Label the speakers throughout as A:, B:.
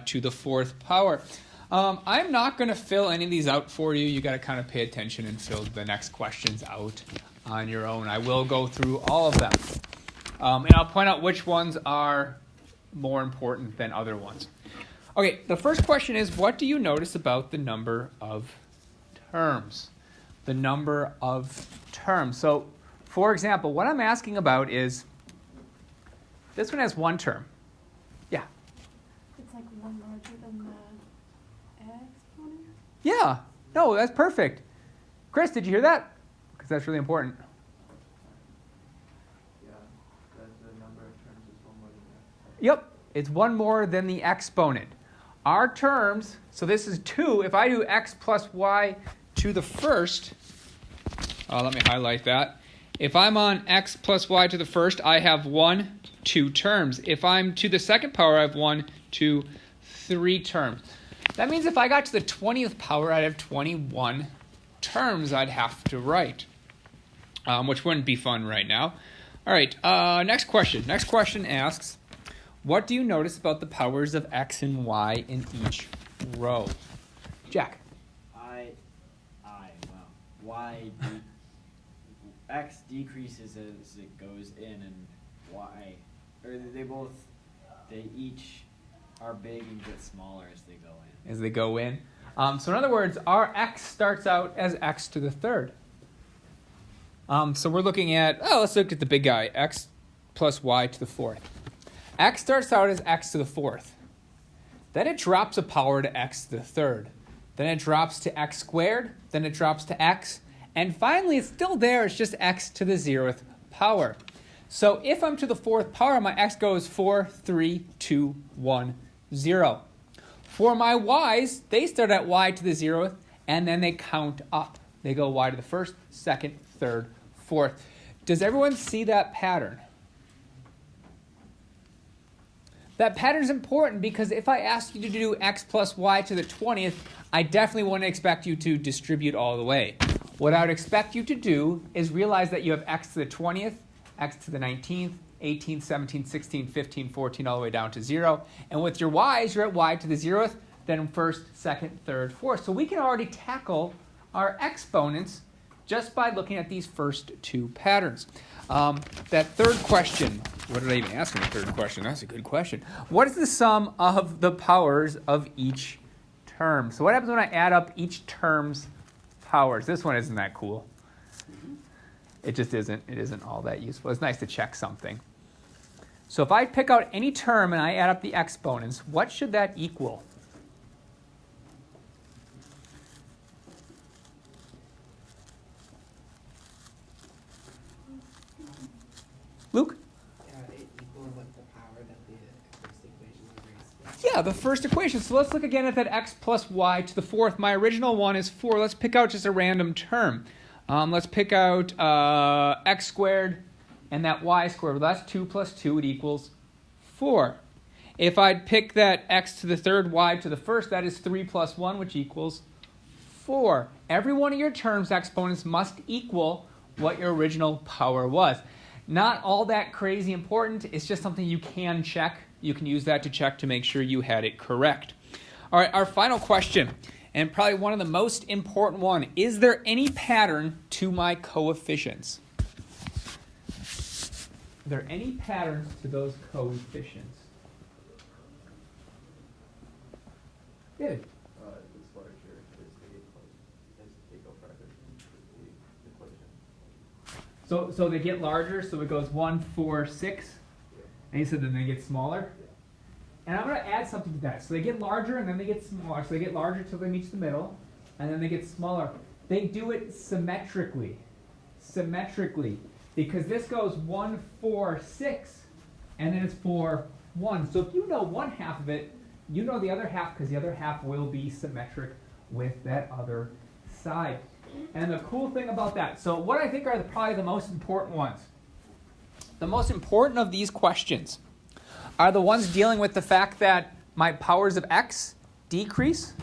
A: to the fourth power. I'm not going to fill any of these out for you. You got to kind of pay attention and fill the next questions out on your own. I will go through all of them. And I'll point out which ones are more important than other ones. Okay, the first question is, what do you notice about the number of terms? The number of terms. So, for example, what I'm asking about is, this one has one term. Yeah?
B: It's like one larger than the exponent?
A: Yeah. No, that's perfect. Chris, did you hear that? Because that's really important.
C: Yeah, the number of terms is one more than the exponent.
A: Yep, it's one more than the exponent. Our terms, so this is 2. If I do x plus y to the first, let me highlight that. If I'm on x plus y to the first, I have 1, 2 terms. If I'm to the second power, I have 1, 2, 3 terms. That means if I got to the 20th power, I'd have 21 terms I'd have to write, which wouldn't be fun right now. All right, next question. Next question asks, what do you notice about the powers of x and y in each row? Jack.
D: X decreases as it goes in, and y, or they each are big and get smaller as they go in.
A: As they go in. So in other words, our x starts out as x to the third. So we're looking at, let's look at the big guy, x plus y to the fourth. X starts out as x to the fourth. Then it drops a power to x to the third. Then it drops to x squared. Then it drops to x. And finally, it's still there. It's just x to the 0th power. So if I'm to the 4th power, my x goes 4, 3, 2, 1, 0. For my y's, they start at y to the 0th, and then they count up. They go y to the 1st, 2nd, 3rd, 4th. Does everyone see that pattern? That pattern is important because if I ask you to do x plus y to the 20th, I definitely wouldn't expect you to distribute all the way. What I would expect you to do is realize that you have x to the 20th, x to the 19th, 18th, 17th, 16th, 15th, 14th, all the way down to 0. And with your y's, you're at y to the 0th, then 1st, 2nd, 3rd, 4th. So we can already tackle our exponents just by looking at these first 2 patterns. That third question, what did I even ask in the third question? That's a good question. What is the sum of the powers of each term? So what happens when I add up each term's powers? This one isn't that cool. It just isn't. It isn't all that useful. It's nice to check something. So if I pick out any term and I add up the exponents, what should that equal? Luke?
E: It equals like the power that the first equation was raised.
A: Yeah, the first equation. So let's look again at that x plus y to the 4th. My original one is 4. Let's pick out just a random term. Let's pick out x squared and that y squared. Well, that's 2 plus 2. It equals 4. If I'd pick that x to the 3rd, y to the 1st, that is 3 plus 1, which equals 4. Every one of your terms' exponents must equal what your original power was. Not all that crazy important. It's just something you can check. You can use that to check to make sure you had it correct. All right, our final question, and probably one of the most important one. Is there any pattern to my coefficients? Are there any patterns to those coefficients? Good.
C: It's larger as they go further into the equation.
A: So they get larger, so it goes 1, 4, 6, and you said then they get smaller? And I'm going to add something to that. So they get larger and then they get smaller. So they get larger until they reach the middle, and then they get smaller. They do it symmetrically. Symmetrically. Because this goes 1, 4, 6, and then it's 4, 1. So if you know one half of it, you know the other half, because the other half will be symmetric with that other side. And the cool thing about that, so what I think are probably the most important ones. The most important of these questions are the ones dealing with the fact that my powers of x decrease,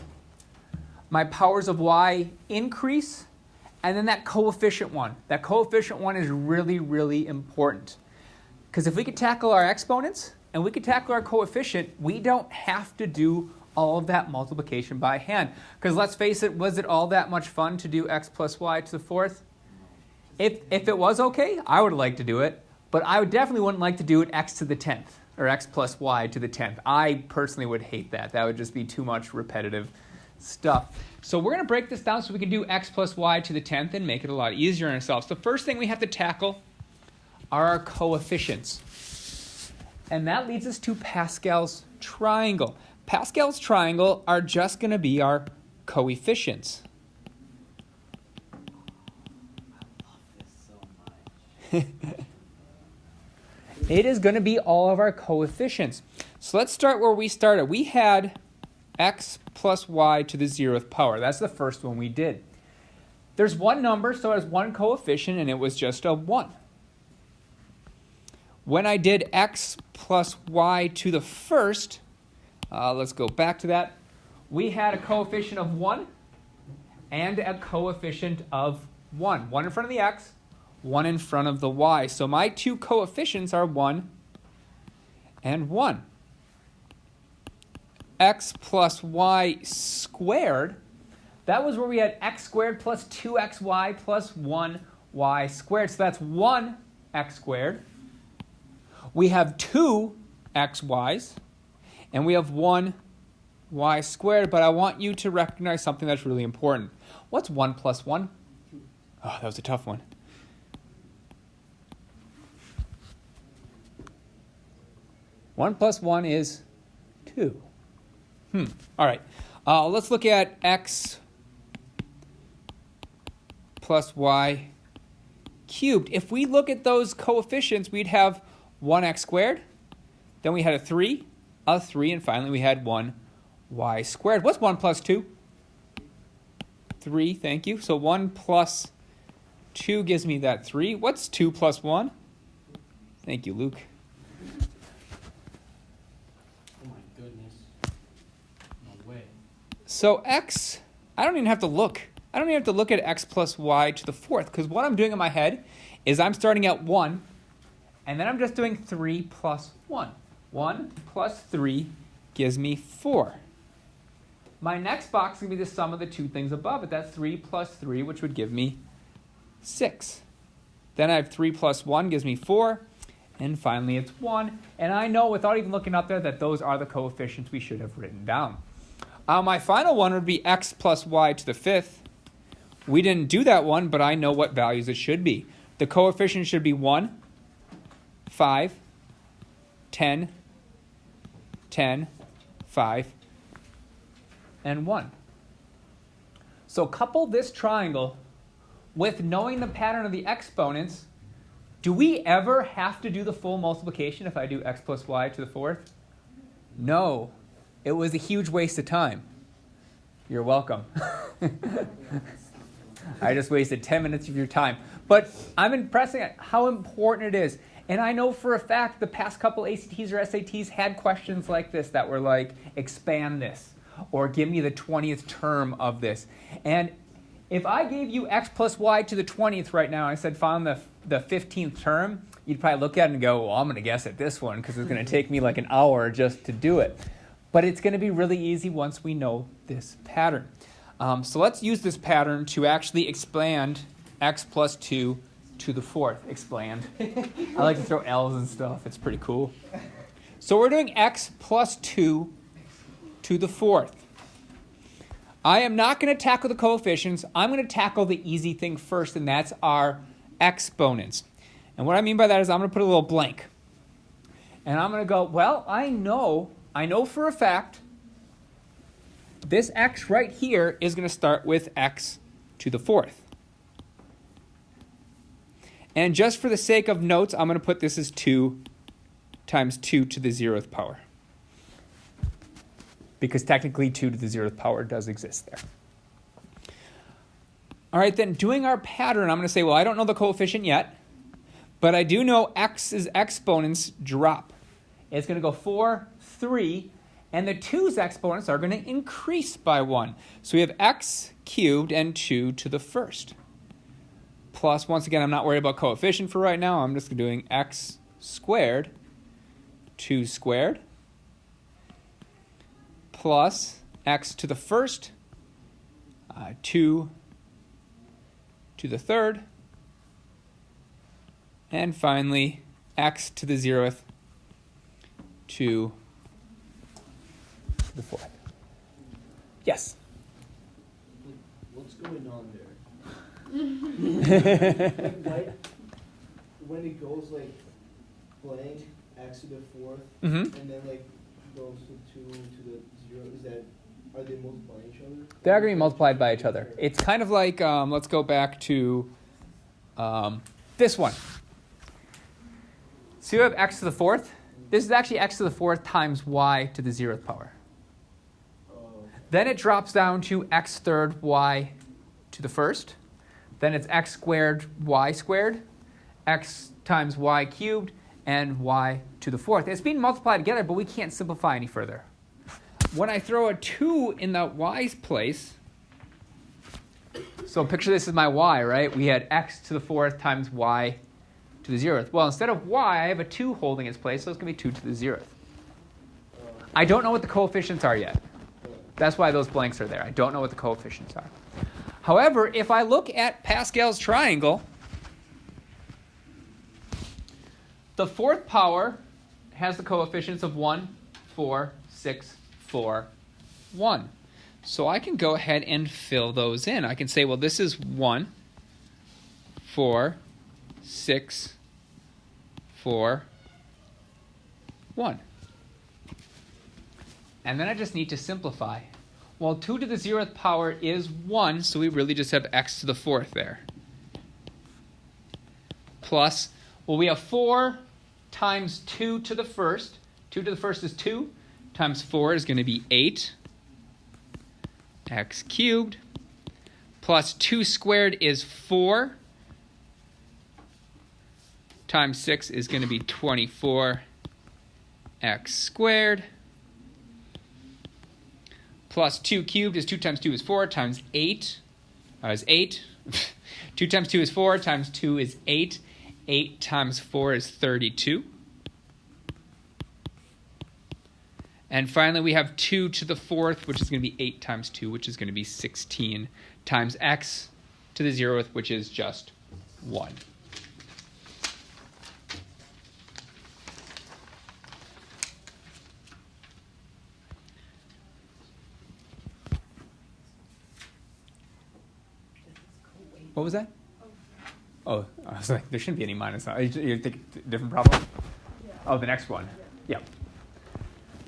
A: my powers of y increase, and then that coefficient one. That coefficient one is really, really important. Because if we could tackle our exponents and we could tackle our coefficient, we don't have to do all of that multiplication by hand. Because let's face it, was it all that much fun to do x plus y to the fourth? If it was okay, I would like to do it, but I would definitely wouldn't like to do it x to the 10th, or x plus y to the 10th. I personally would hate that. That would just be too much repetitive stuff. So we're going to break this down so we can do x plus y to the 10th and make it a lot easier on ourselves. The first thing we have to tackle are our coefficients. And that leads us to Pascal's triangle. Pascal's triangle are just going to be our coefficients.
D: I love this so much.
A: It is going to be all of our coefficients. So let's start where we started. We had x plus y to the 0th power. That's the first one we did. There's one number, so it has one coefficient, and it was just a 1. When I did x plus y to the first, let's go back to that. We had a coefficient of 1 and a coefficient of 1. 1 in front of the x, 1 in front of the y. So my two coefficients are 1 and 1. X plus y squared, that was where we had x squared plus 2xy plus 1y squared. So that's 1x squared. We have 2 xy's, and we have 1 y squared, but I want you to recognize something that's really important. What's 1 plus 1? Oh, that was a tough one. One plus 1 is 2. All right. Let's look at x plus y cubed. If we look at those coefficients, we'd have 1x squared. Then we had a 3, and finally we had 1y squared. What's 1 plus 2? 3, thank you. So 1 plus 2 gives me that 3. What's 2 plus 1? Thank you, Luke.
E: Oh my goodness. No way.
A: So x, I don't even have to look. I don't even have to look at x plus y to the 4th, because what I'm doing in my head is I'm starting at 1, and then I'm just doing 3 plus 1. 1 plus 3 gives me 4. My next box is going to be the sum of the two things above it. That's 3 plus 3, which would give me 6. Then I have 3 plus 1 gives me 4. And finally, it's 1. And I know, without even looking up there, that those are the coefficients we should have written down. My final one would be x plus y to the 5th. We didn't do that one, but I know what values it should be. The coefficient should be 1, 5, 10, 10, 5, and 1. So couple this triangle with knowing the pattern of the exponents. Do we ever have to do the full multiplication if I do x plus y to the 4th? No. It was a huge waste of time. You're welcome. I just wasted 10 minutes of your time. But I'm impressing at how important it is. And I know for a fact the past couple ACTs or SATs had questions like this that were like, expand this, or give me the 20th term of this. And if I gave you x plus y to the 20th right now, and I said find the 15th term, you'd probably look at it and go, well, I'm going to guess at this one because it's going to take me like an hour just to do it. But it's going to be really easy once we know this pattern. So let's use this pattern to actually expand x plus 2 to the 4th. Expand. I like to throw L's and stuff. It's pretty cool. So we're doing x plus 2 to the 4th. I am not going to tackle the coefficients. I'm going to tackle the easy thing first, and that's our exponents. And what I mean by that is I'm going to put a little blank. And I'm going to go, well, I know for a fact this x right here is going to start with x to the 4th. And just for the sake of notes, I'm going to put this as 2 times 2 to the 0th power. Because technically 2 to the 0th power does exist there. All right, then doing our pattern, I'm going to say, well, I don't know the coefficient yet, but I do know x's exponents drop. It's going to go 4, 3, and the 2's exponents are going to increase by 1. So we have x cubed and 2 to the 1st. Plus, once again, I'm not worried about coefficient for right now. I'm just doing x squared 2 squared plus x to the first, 2 to the third, and finally x to the 0th, 2 to the 4th. Yes?
C: What's going on there? Like, when it goes like blank x to the 4th,
A: Mm-hmm.
C: and then like goes to 2 to the 0, is that, are they multiplying each other?
A: They're going to be multiplied by each other. It's kind of like, let's go back to this one. So you have x to the 4th. This is actually x to the 4th times y to the 0th power. Then it drops down to x third y to the first. Then it's x squared, x times y cubed, and y to the 4th. It's being multiplied together, but we can't simplify any further. When I throw a 2 in the y's place, so picture this as my y, right? We had x to the 4th times y to the 0th. Well, instead of y, I have a 2 holding its place, so it's going to be 2 to the 0th. I don't know what the coefficients are yet. That's why those blanks are there. I don't know what the coefficients are. However, if I look at Pascal's triangle, the 4th power has the coefficients of 1, 4, 6, 4, 1. So I can go ahead and fill those in. I can say, well, this is 1, 4, 6, 4, 1. And then I just need to simplify. Well, 2 to the 0th power is 1, so we really just have x to the 4th there. Plus, well, we have 4 times 2 to the first. 2 to the first is 2, times 4 is going to be 8. X cubed. Plus 2 squared is 4. Times 6 is going to be 24. X squared. Plus 2 cubed is 2 times 2 is 4 times 8 is 8. 2 times 2 is 4 times 2 is 8. 8 times 4 is 32. And finally, we have 2 to the 4th, which is going to be 8 times 2, which is going to be 16, times x to the 0th, which is just 1. What was that? Oh, I was like, there shouldn't be any minus. You think a different problem?
B: Yeah.
A: Oh, the next one. Yeah.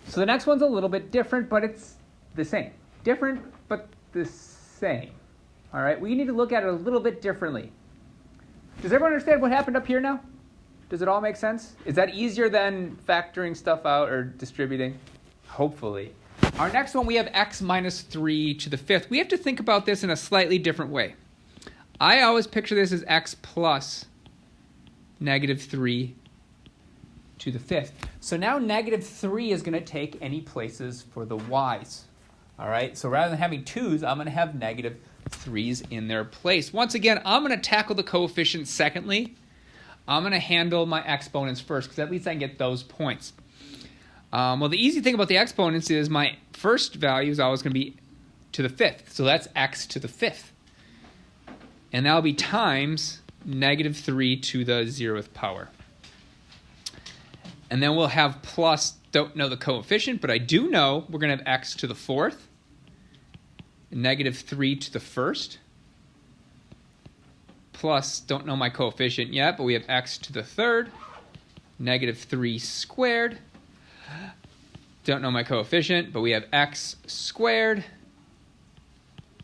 A: So the next one's a little bit different, but it's the same. Different, but the same. All right, we need to look at it a little bit differently. Does everyone understand what happened up here now? Does it all make sense? Is that easier than factoring stuff out or distributing? Hopefully. Our next one, we have x minus 3 to the 5th. We have to think about this in a slightly different way. I always picture this as x plus negative 3 to the 5th. So now negative 3 is going to take any places for the y's. All right, so rather than having 2's, I'm going to have negative 3's in their place. Once again, I'm going to tackle the coefficients secondly. I'm going to handle my exponents first, because at least I can get those points. Well, the easy thing about the exponents is my first value is always going to be to the 5th. So that's x to the 5th. And that'll be times negative 3 to the 0th power. And then we'll have plus, don't know the coefficient, but I do know we're going to have x to the 4th, negative 3 to the 1st, plus, don't know my coefficient yet, but we have x to the 3rd, negative 3 squared. Don't know my coefficient, but we have x squared,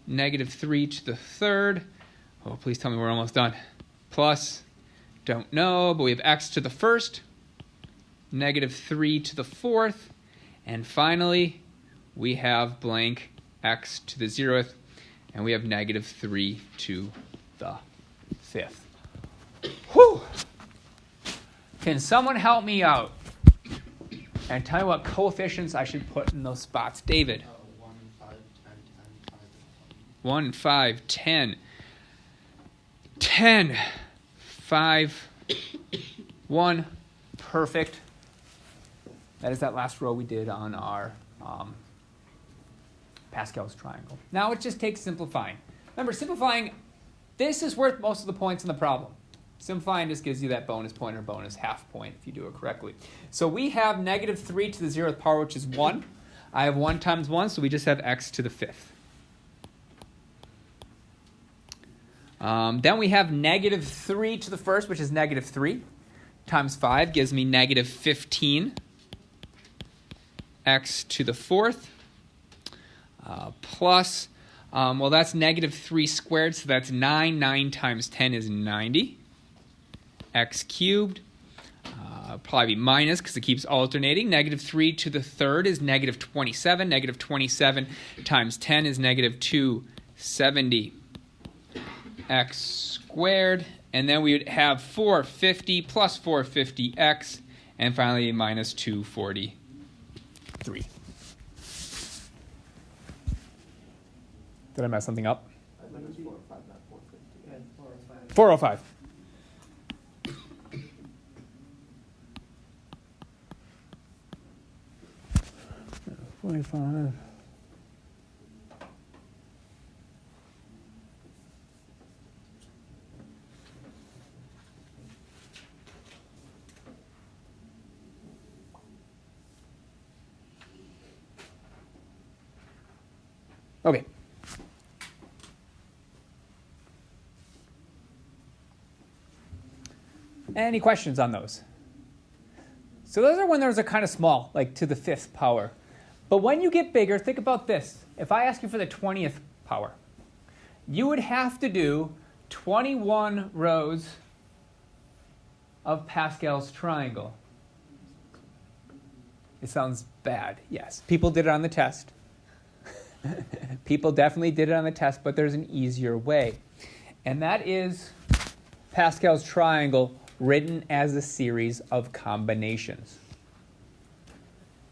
A: negative 3 to the 3rd. Oh, please tell me we're almost done. Plus, don't know, but we have x to the 1st, negative 3 to the 4th, and finally, we have blank x to the 0th, and we have negative 3 to the 5th. Whew! Can someone help me out and tell me what coefficients I should put in those spots? David.
E: 1, 5, 10, 10, 5.
A: 1, 5, 10. 10, 5, 1. Perfect. That is that last row we did on our Pascal's triangle. Now it just takes simplifying. Remember, simplifying, this is worth most of the points in the problem. Simplifying just gives you that bonus point or bonus half point if you do it correctly. So we have negative 3 to the 0th power, which is 1. I have 1 times 1, so we just have x to the 5th. Then we have negative 3 to the 1st, which is negative 3, times 5 gives me negative 15 x to the 4th, plus, well, that's negative 3 squared, so that's 9. 9 times 10 is 90. X cubed, probably be minus because it keeps alternating. Negative 3 to the 3rd is negative 27. Negative 27 times 10 is negative 270. X squared, and then we would have 450 plus 450x, and finally minus 243. Did I mess something up?
C: I think it's 405, not 450.
E: Yeah, 405.
A: 405. Okay. Any questions on those? So those are when those are kind of small, like to the 5th power. But when you get bigger, think about this. If I ask you for the 20th power, you would have to do 21 rows of Pascal's triangle. It sounds bad, yes. People did it on the test. People definitely did it on the test, but there's an easier way. And that is Pascal's triangle written as a series of combinations.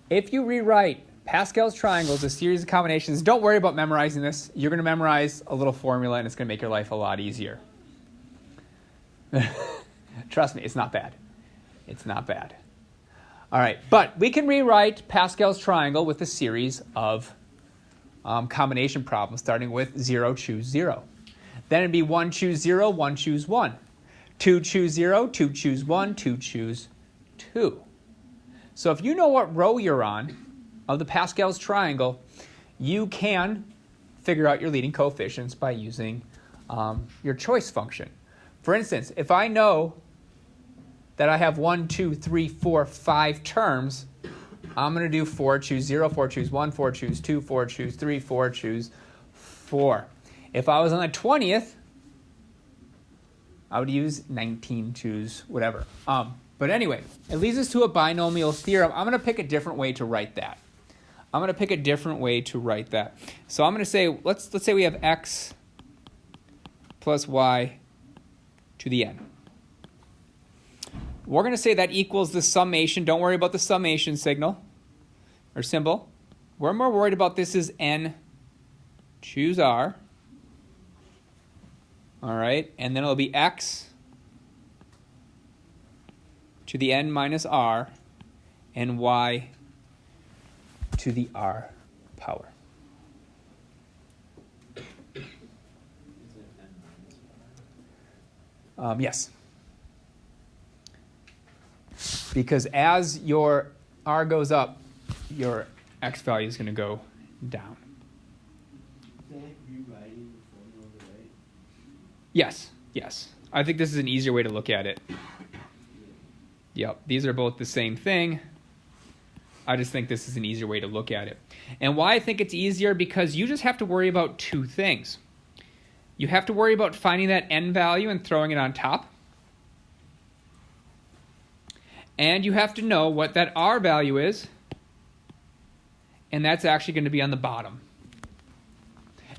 A: If you rewrite Pascal's triangle as a series of combinations, don't worry about memorizing this. You're going to memorize a little formula, and it's going to make your life a lot easier. Trust me, it's not bad. It's not bad. All right, but we can rewrite Pascal's triangle with a series of combination problems, starting with 0, choose 0. Then it'd be 1, choose 0, 1, choose 1. 2, choose 0, 2, choose 1, 2, choose 2. So if you know what row you're on of the Pascal's triangle, you can figure out your leading coefficients by using your choice function. For instance, if I know that I have 1, 2, 3, 4, 5 terms, I'm going to do 4, choose 0, 4, choose 1, 4, choose 2, 4, choose 3, 4, choose 4. If I was on the 20th, I would use 19, choose whatever. But anyway, it leads us to a binomial theorem. I'm going to pick a different way to write that. So I'm going to say, let's say we have x plus y to the n. We're going to say that equals the summation. Don't worry about the summation signal or symbol. We're more worried about this is n, choose r. All right, and then it'll be x to the n minus r and y to the r power.
D: Is it n minus r?
A: Yes. Because as your r goes up, your x value is going to go down.
C: Is that like rewriting the formula on the right?
A: Yes, yes. I think this is an easier way to look at it. Yep, these are both the same thing. I just think this is an easier way to look at it. And why I think it's easier, because you just have to worry about two things. You have to worry about finding that n value and throwing it on top. And you have to know what that r value is, and that's actually going to be on the bottom.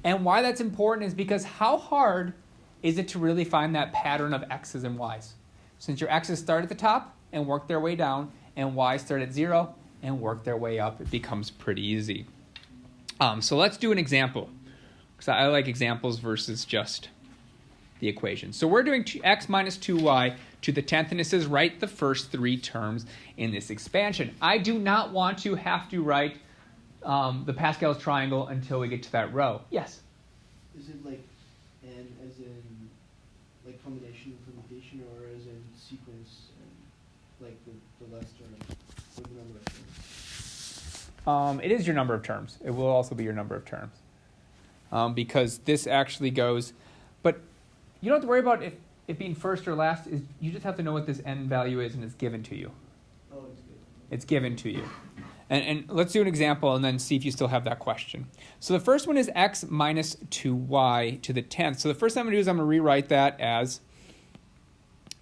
A: And why that's important is because how hard is it to really find that pattern of x's and y's? Since your x's start at the top and work their way down, and y's start at 0 and work their way up, it becomes pretty easy. So let's do an example, because I like examples versus just the equation. So we're doing x minus 2y to the 10th, and it says write the first 3 terms in this expansion. I do not want to have to write the Pascal's triangle until we get to that row. Yes?
C: Is it like n as in like combination and permutation, or as in sequence and like the less terms or the number of terms?
A: It is your number of terms. It will also be your number of terms. Because this actually goes, but you don't have to worry about it being first or last. You just have to know what this n value is, and it's given to you.
C: Oh, it's good.
A: It's given to you. And let's do an example and then see if you still have that question. So the first one is x minus 2y to the 10th. So the first thing I'm going to do is I'm going to rewrite that as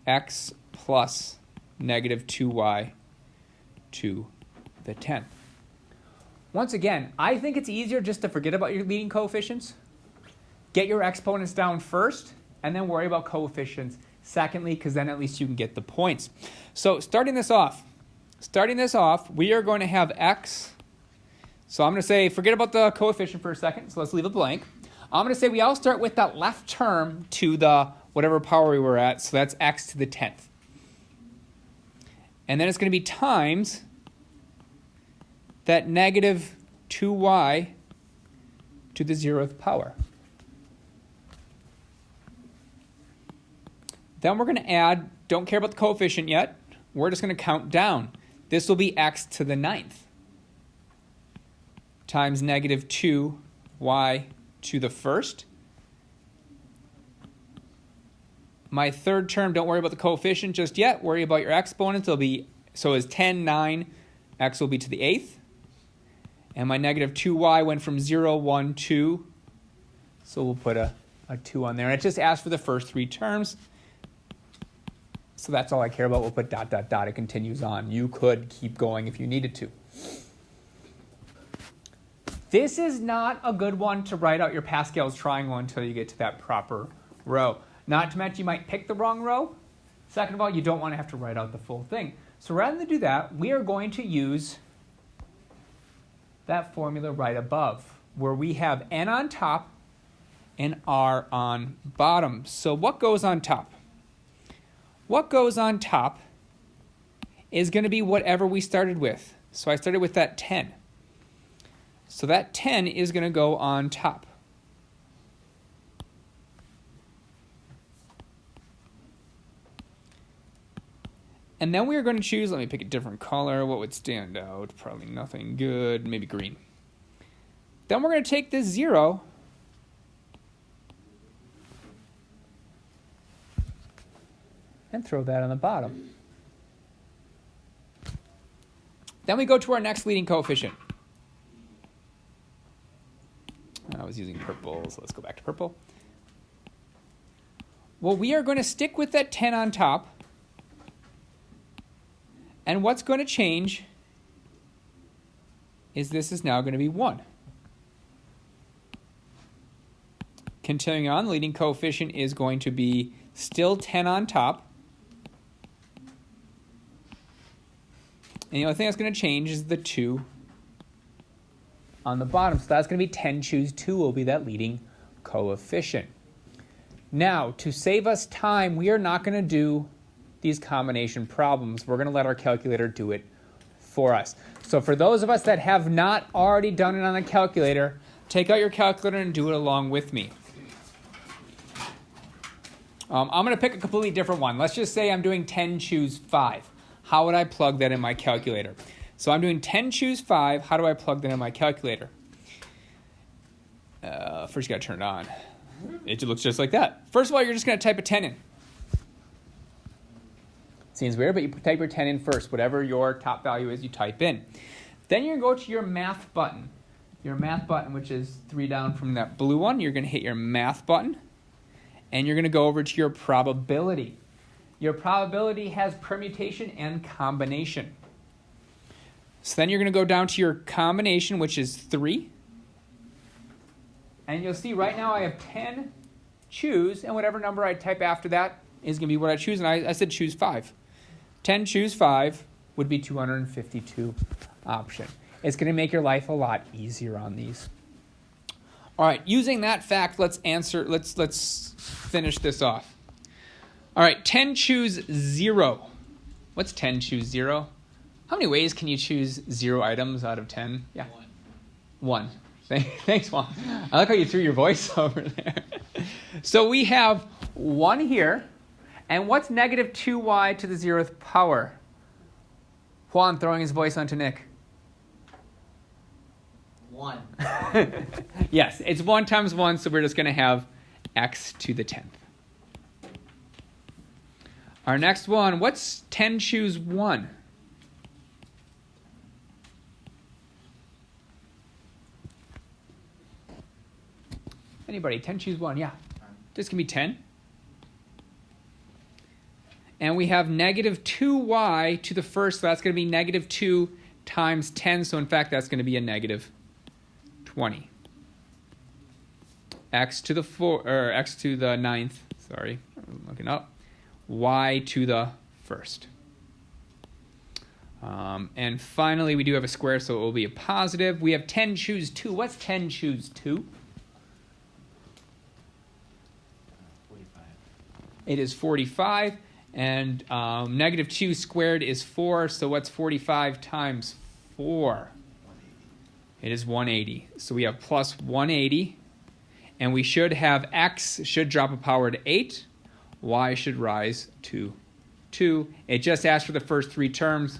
A: x plus negative 2y to the 10th. Once again, I think it's easier just to forget about your leading coefficients. Get your exponents down first, and then worry about coefficients secondly, because then at least you can get the points. So starting this off, we are going to have x. So I'm going to say, forget about the coefficient for a second, so let's leave it blank. I'm going to say we all start with that left term to the whatever power we were at, so that's x to the 10th. And then it's going to be times that negative 2y to the 0th power. Then we're going to add, don't care about the coefficient yet, we're just going to count down. This will be x to the 9th times negative 2y to the 1st. My third term, don't worry about the coefficient just yet, worry about your exponents. It'll be, so is 10, 9, x will be to the 8th. And my negative 2y went from 0, 1, 2. So we'll put a 2 on there. And it just asks for the first 3 terms. So that's all I care about. We'll put dot, dot, dot. It continues on. You could keep going if you needed to. This is not a good one to write out your Pascal's triangle until you get to that proper row. Not to mention you might pick the wrong row. Second of all, you don't want to have to write out the full thing. So rather than do that, we are going to use that formula right above, where we have n on top and r on bottom. So what goes on top? What goes on top is going to be whatever we started with. So I started with that 10. So that 10 is going to go on top. And then we are going to choose, let me pick a different color. What would stand out? Probably nothing good. Maybe green. Then we're going to take this 0 and throw that on the bottom. Then we go to our next leading coefficient. I was using purple, so let's go back to purple. Well, we are going to stick with that 10 on top. And what's going to change is this is now going to be 1. Continuing on, the leading coefficient is going to be still 10 on top. And the only thing that's going to change is the 2 on the bottom. So that's going to be 10 choose 2 will be that leading coefficient. Now, to save us time, we are not going to do these combination problems. We're going to let our calculator do it for us. So for those of us that have not already done it on a calculator, take out your calculator and do it along with me. I'm going to pick a completely different one. Let's just say I'm doing 10 choose 5. How would I plug that in my calculator? So I'm doing 10 choose 5. How do I plug that in my calculator? First you got to turn it on. It looks just like that. First of all, you're just going to type a 10 in. Seems weird, but you type your 10 in first. Whatever your top value is, you type in. Then you're going to go to your math button. Your math button, which is 3 down from that blue one. You're going to hit your math button. And you're going to go over to your probability. Your probability has permutation and combination. So then you're going to go down to your combination, which is 3. And you'll see right now I have 10 choose, and whatever number I type after that is going to be what I choose. And I said choose 5. 10 choose 5 would be 252 option. It's going to make your life a lot easier on these. All right, using that fact, let's finish this off. All right, 10 choose 0. What's 10 choose 0? How many ways can you choose 0 items out of 10? Yeah. 1. Thanks, Juan. I like how you threw your voice over there. So we have 1 here. And what's negative 2y to the 0th power? Juan throwing his voice onto Nick.
D: 1.
A: Yes, it's 1 times 1, so we're just going to have x to the 10th. Our next one, what's 10 choose 1? Anybody, 10 choose 1, yeah. This can be 10. And we have negative 2y to the first, so that's going to be negative 2 times 10, so in fact that's going to be a negative 20. X to the 9th, sorry, I'm looking up. Y to the first. And finally, we do have a square, so it will be a positive. We have 10 choose 2. What's 10 choose 2?
D: 45.
A: It is 45. And negative 2 squared is 4. So what's 45 times 4? It is 180. So we have plus 180. And we should have x should drop a power to 8. Y should rise to 2. It just asked for the first 3 terms.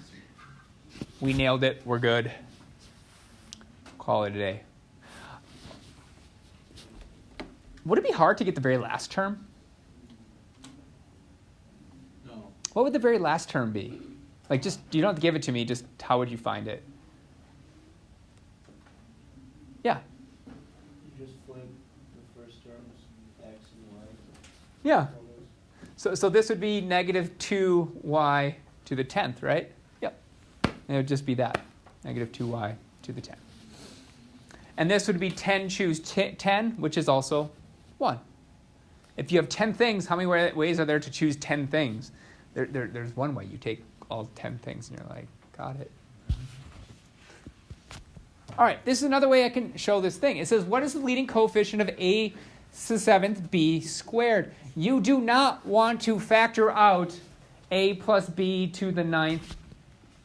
A: We nailed it. We're good. Call it a day. Would it be hard to get the very last term?
D: No.
A: What would the very last term be? Like, just, you don't have to give it to me, just how would you find it? Yeah.
C: You just flip the first terms, x and y.
A: Yeah. So this would be negative 2y to the 10th, right? Yep. And it would just be that, negative 2y to the 10th. And this would be 10 choose 10, which is also 1. If you have 10 things, how many ways are there to choose 10 things? There's one way. You take all 10 things and you're like, got it. All right, this is another way I can show this thing. It says, what is the leading coefficient of a to the 7th b squared? You do not want to factor out a plus b to the 9th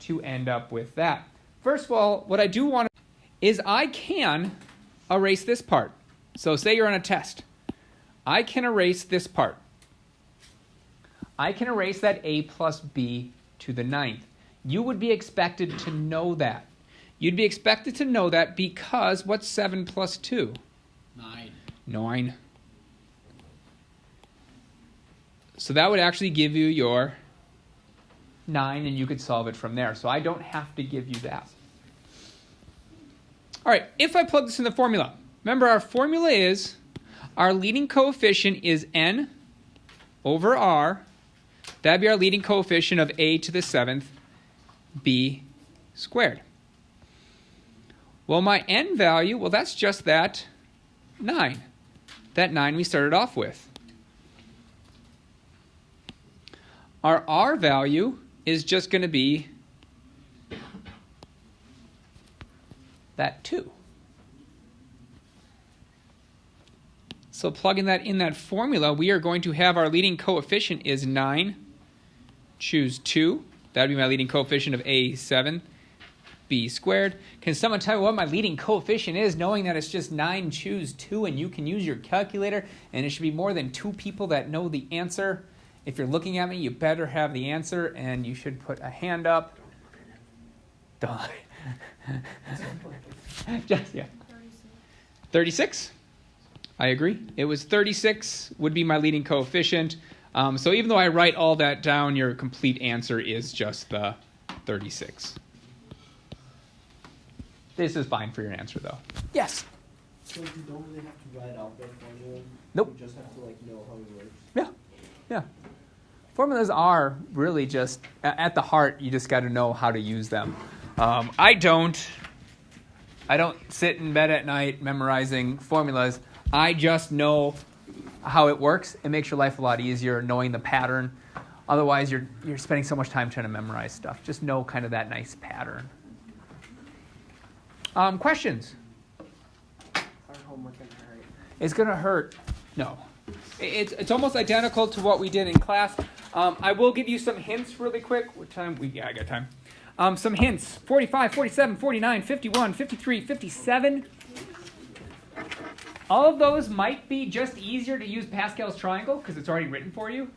A: to end up with that. First of all, what I do want is I can erase this part. So say you're on a test. I can erase this part. I can erase that a plus b to the 9th. You would be expected to know that. You'd be expected to know that because what's 7 plus 2?
D: 9.
A: 9. So that would actually give you your 9, and you could solve it from there. So I don't have to give you that. All right, if I plug this in the formula, remember our formula is our leading coefficient is n over r. That'd be our leading coefficient of a to the 7th b squared. Well, my n value, well, that's just that 9. That 9 we started off with. Our r value is just going to be that 2. So plugging that in that formula, we are going to have our leading coefficient is 9. Choose 2. That would be my leading coefficient of a7 b squared. Can someone tell me what my leading coefficient is, knowing that it's just 9 choose 2, and you can use your calculator, and it should be more than 2 people that know the answer. If you're looking at me, you better have the answer, and you should put a hand up. Just, yeah. 36? I agree. It was 36 would be my leading coefficient. So even though I write all that down, your complete answer is just the 36. This is fine for your answer, though. Yes?
C: So you don't really have to write out that formula?
A: Nope.
C: You just have to know how it works?
A: Yeah. Yeah. Formulas are really just, at the heart, you just got to know how to use them. I don't sit in bed at night memorizing formulas. I just know how it works. It makes your life a lot easier knowing the pattern. Otherwise, you're spending so much time trying to memorize stuff. Just know kind of that nice pattern. Questions?
E: Our homework gonna hurt.
A: It's going to hurt. No. It's almost identical to what we did in class. I will give you some hints really quick. What time? I got time. Some hints. 45, 47, 49, 51, 53, 57. All of those might be just easier to use Pascal's triangle because it's already written for you.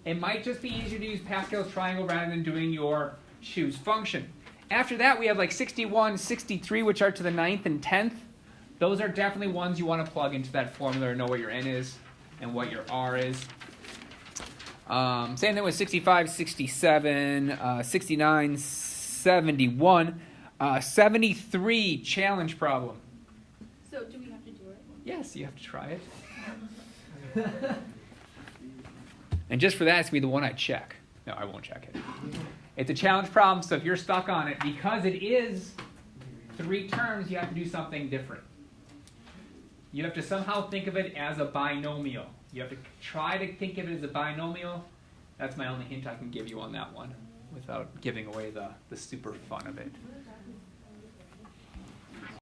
A: It might just be easier to use Pascal's triangle rather than doing your choose function. After that, we have like 61, 63, which are to the 9th and 10th. Those are definitely ones you want to plug into that formula or know what your n is and what your r is. Same thing with 65, 67, 69, 71, 73, challenge problem.
B: So do we have to do it?
A: Yes, you have to try it. And just for that, it's going to be the one I check. No, I won't check it. It's a challenge problem, so if you're stuck on it, because it is 3 terms, you have to do something different. You have to somehow think of it as a binomial. You have to try to think of it as a binomial. That's my only hint I can give you on that one without giving away the super fun of it.